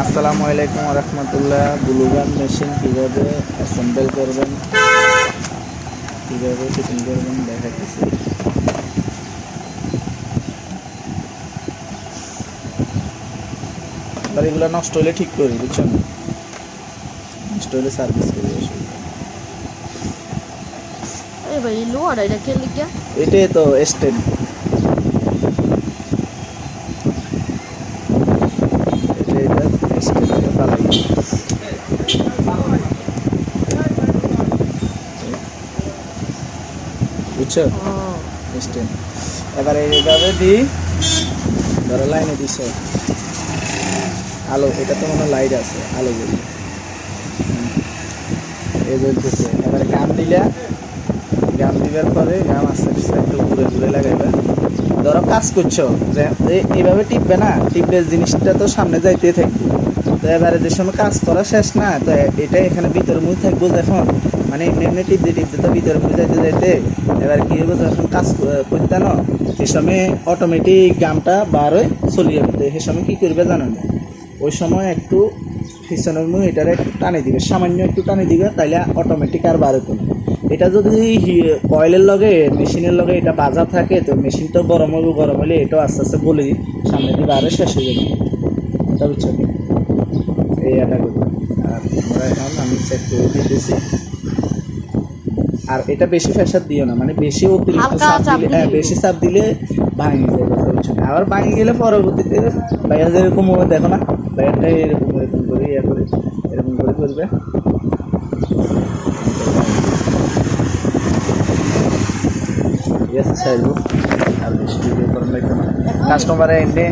আসসালামু আলাইকুম রহমতুল্লাহ। ব্লুগান মেশিন কীভাবে অ্যাসেম্বল করবেন, কীভাবে ফিটিং করবেন দেখাচ্ছি। এবার এগুলো নষ্ট হলে ঠিক করি, বুঝছেন? নষ্ট হলে সার্ভিস করি। ভাই লোহাটা এটা কে লিখা? এটাই তো স্ট্যান্ড, এটা স্ট্যান্ডটা পালাই, বুঝছো? স্ট্যান্ড এবার এইভাবে দিই, ধরো লাইনে দিছ আলো, এটা তো মনে লাইট আছে, আলো বলি এই জ্বলতেছে। এবারে গাম দিলা, গাম দিবার পরে গাম আস্তে আস্তে একটু ঘুরে ঘুরে লাগাইবে। ধরো কাজ করছো যে এইভাবে টিপবে না, টিপলে জিনিসটা তো সামনে যাইতে থাকবে। তো এবারে যে সময় কাজ করা শেষ না, তো এটা এখানে ভিতরে মুই থাকবো যখন, মানে এমনি এমনি টিপতে টিপতে তো ভিতরে মুই যাইতে যাইতে এবার কী হবে, যখন কাজ করতে না সে সময় অটোমেটিক গামটা বার হয়ে চলে যাবে। সে সময় কী করবে জানো না, ওই সময় একটু পিছনের মুখ এটারে একটু টানে দিবে, সামান্য একটু টানে দিবে, তাইলে অটোমেটিক আর বার হতো না। এটা যদি কয়েলের লগে মেশিনের লগে এটা বাজা থাকে, তো মেশিনটাও গরম হইব, গরম হলে এটাও আস্তে আস্তে বলি সামনে দিয়ে বারে শেষ হয়ে যাবে। এটা বুঝছো কি? এই এটা করবে। আর আমরা এখন আমি চেক করে দিতেছি। আর এটা বেশি প্রেশার দিও না, মানে বেশি অতিরিক্ত চাপ দিলে, বেশি চাপ দিলে ভাঙে যায়, কথা বুঝছো? আবার ভাঙে গেলে পরবর্তীতে ভাইয়া যেরকম দেখো না, ভাইয়াটা এরকম এরকম করে ইয়া করে এরকম করে করবে। Yes, saya dulu. Habis video permen itu, customer ini